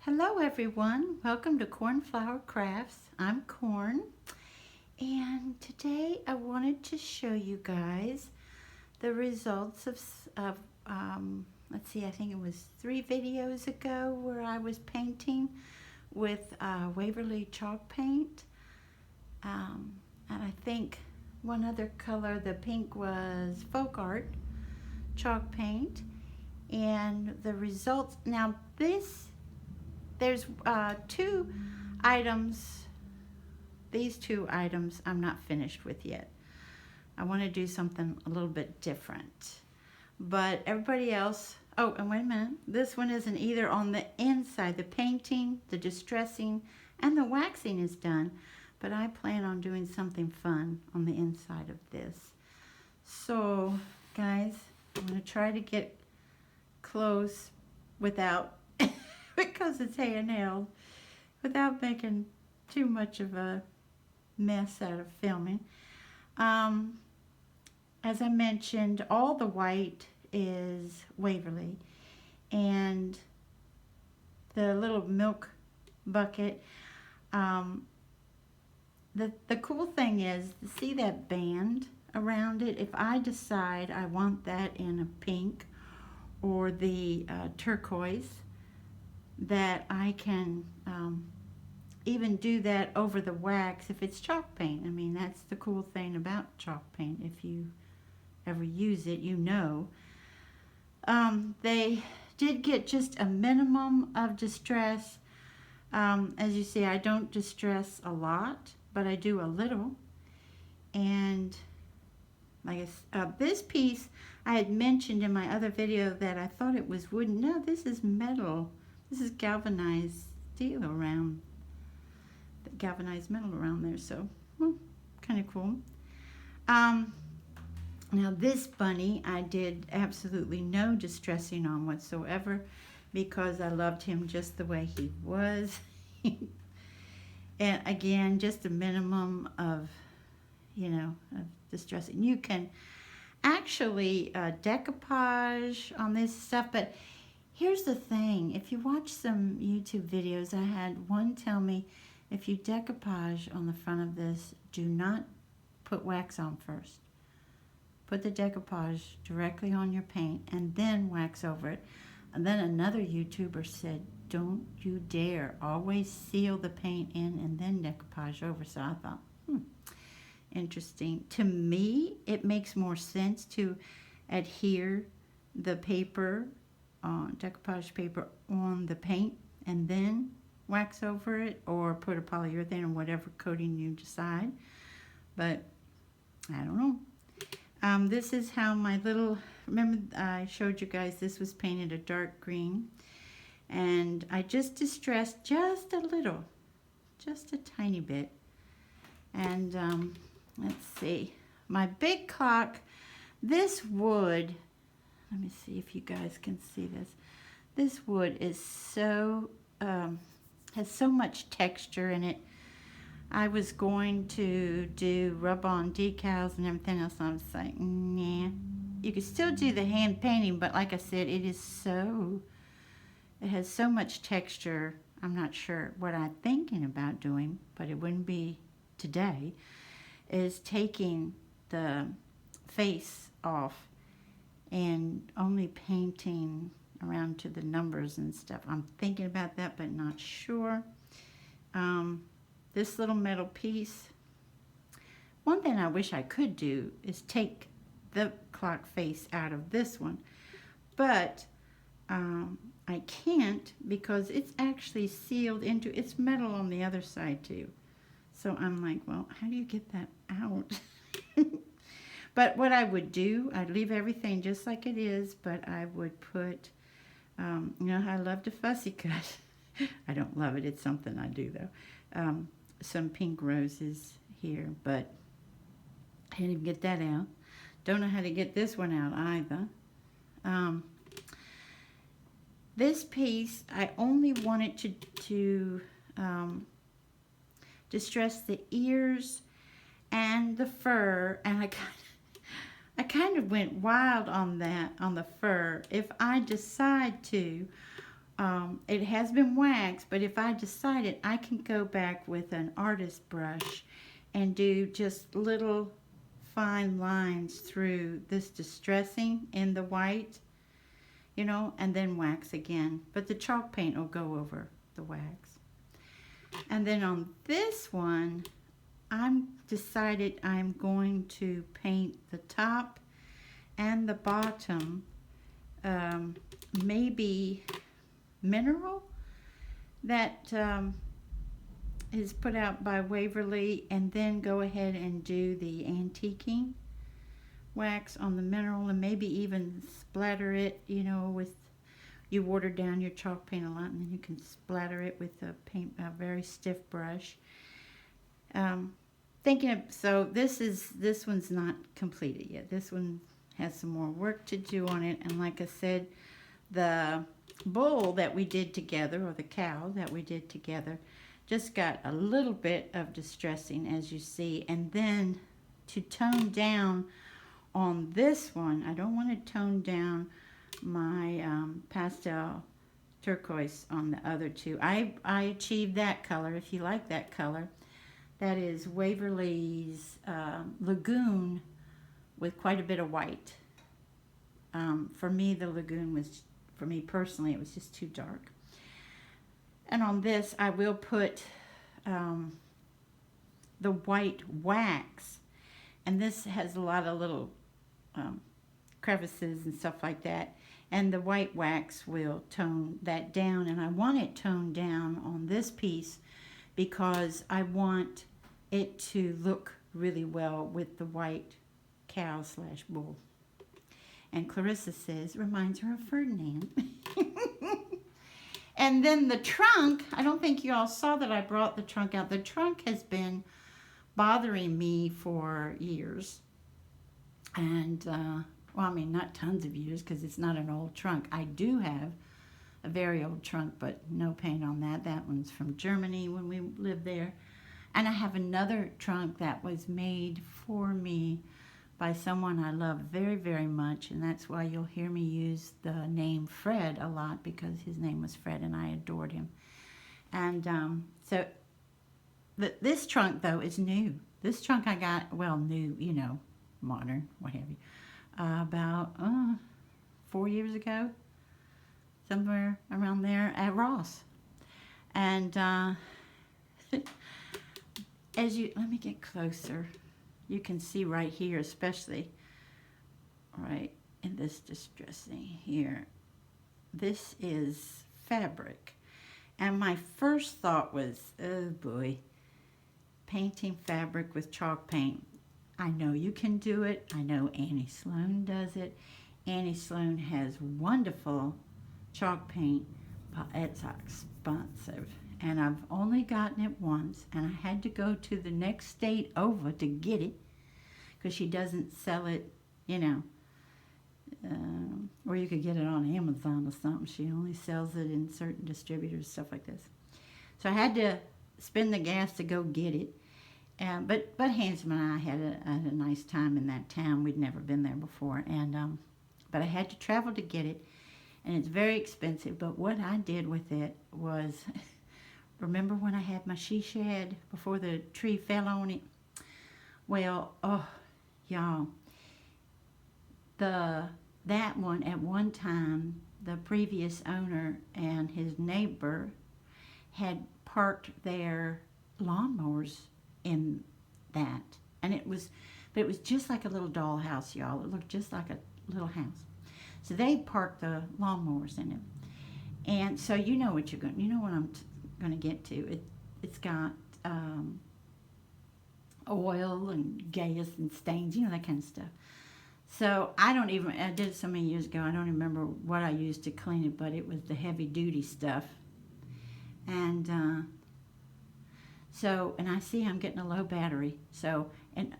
Hello everyone, welcome to Cornflower Crafts. I'm Corn, and today I wanted to show you guys the results of let's see, I think it was 3 videos ago where I was painting with Waverly chalk paint, and I think one other color, the pink, was folk art chalk paint. And the results, now there's 2 items. These 2 items I'm not finished with yet. I want to do something a little bit different. But everybody else, oh, and wait a minute. This one isn't either on the inside. The painting, the distressing, and the waxing is done. But I plan on doing something fun on the inside of this. So, guys, I'm going to try to get close without because it's handheld, without making too much of a mess out of filming. As I mentioned, all the white is Waverly, and the little milk bucket. The cool thing is, see that band around it? If I decide I want that in a pink or the turquoise, that I can even do that over the wax if it's chalk paint. I mean, that's the cool thing about chalk paint. If you ever use it, you know. They did get just a minimum of distress. As you see, I don't distress a lot, but I do a little. And like this piece, I had mentioned in my other video that I thought it was wooden. No, this is metal. This is galvanized steel around, galvanized metal around there, so well, kind of cool. Now this bunny I did absolutely no distressing on whatsoever because I loved him just the way he was. And again, just a minimum of, of distressing. You can actually decoupage on this stuff, but here's the thing. If you watch some YouTube videos, I had one tell me, if you decoupage on the front of this, do not put wax on first. Put the decoupage directly on your paint and then wax over it. And then another YouTuber said, don't you dare. Always seal the paint in and then decoupage over. So I thought, interesting. To me, it makes more sense to adhere the paper, decoupage paper, on the paint and then wax over it, or put a polyurethane or whatever coating you decide. But I don't know. This is how my little, remember I showed you guys this was painted a dark green, and I just distressed just a little, just a tiny bit. And let's see, my big clock, this wood, let me see if you guys can see this. This wood is so, has so much texture in it. I was going to do rub-on decals and everything else, and I was like, nah. You could still do the hand painting, but like I said, it has so much texture. I'm not sure what I'm thinking about doing, but it wouldn't be today, is taking the face off and only painting around to the numbers and stuff. I'm thinking about that, but not sure. This little metal piece, one thing I wish I could do is take the clock face out of this one, but I can't because it's actually sealed into, it's metal on the other side too. So I'm like, well, how do you get that out? But what I would do, I'd leave everything just like it is, but I would put, you know how I love to fussy cut. I don't love it, it's something I do though. Some pink roses here, but I can't even get that out. Don't know how to get this one out either. This piece, I only wanted to distress the ears and the fur, and I kind of went wild on that, on the fur. If I decide to, It has been waxed, but if I decided, I can go back with an artist brush and do just little fine lines through this distressing in the white, you know, and then wax again. But the chalk paint will go over the wax. And then on this one, I'm decided I'm going to paint the top and the bottom, maybe mineral that is put out by Waverly, and then go ahead and do the antiquing wax on the mineral, and maybe even splatter it, you know, with, you water down your chalk paint a lot and then you can splatter it with a very stiff brush. So this one's not completed yet. This one has some more work to do on it, and like I said, the bull that we did together, or the cow that we did together, just got a little bit of distressing, as you see. And then to tone down on this one, I don't want to tone down my pastel turquoise on the other two. I achieved that color, if you like that color. That is Waverly's Lagoon with quite a bit of white. For me, the Lagoon was, for me personally, it was just too dark. And on this, I will put the white wax. And this has a lot of little crevices and stuff like that. And the white wax will tone that down. And I want it toned down on this piece because I want it to look really well with the white cow / bull. And Clarissa says, reminds her of Ferdinand. And then the trunk, I don't think you all saw that I brought the trunk out. The trunk has been bothering me for years. And, well, I mean, not tons of years because it's not an old trunk. I do have a very old trunk, but no paint on that. That one's from Germany when we lived there. And I have another trunk that was made for me by someone I love very, very much, and that's why you'll hear me use the name Fred a lot, because his name was Fred and I adored him. And so this trunk, though, is new. This trunk I got, well, new, you know, modern, what have you, about 4 years ago, somewhere around there at Ross. And let me get closer. You can see right here, especially right in this distressing here. This is fabric. And my first thought was, oh boy, painting fabric with chalk paint. I know you can do it. I know Annie Sloan does it. Annie Sloan has wonderful chalk paint, but it's expensive. And I've only gotten it once, and I had to go to the next state over to get it, because she doesn't sell it, you know, or you could get it on Amazon or something. She only sells it in certain distributors, stuff like this. So I had to spend the gas to go get it. But Hansman and I had a nice time in that town. We'd never been there before, and but I had to travel to get it, and it's very expensive. But what I did with it was, remember when I had my she shed before the tree fell on it? Well, oh, y'all, that one, at one time, the previous owner and his neighbor had parked their lawnmowers in that. And it was just like a little dollhouse, y'all. It looked just like a little house. So they parked the lawnmowers in it. And so you know what I'm going to get to. It's got oil and gas and stains, you know, that kind of stuff. So I did it so many years ago, I don't remember what I used to clean it, but it was the heavy duty stuff. And and I see I'm getting a low battery. So, and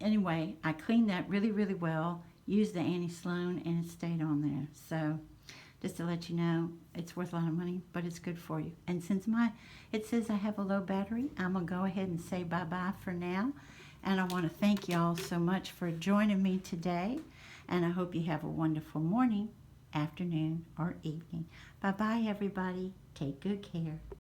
anyway, I cleaned that really, really well, used the Annie Sloan, and it stayed on there. So just to let you know, it's worth a lot of money, but it's good for you. And since it says I have a low battery, I'm going to go ahead and say bye-bye for now. And I want to thank y'all so much for joining me today. And I hope you have a wonderful morning. afternoon, or evening. Bye bye, everybody. Take good care.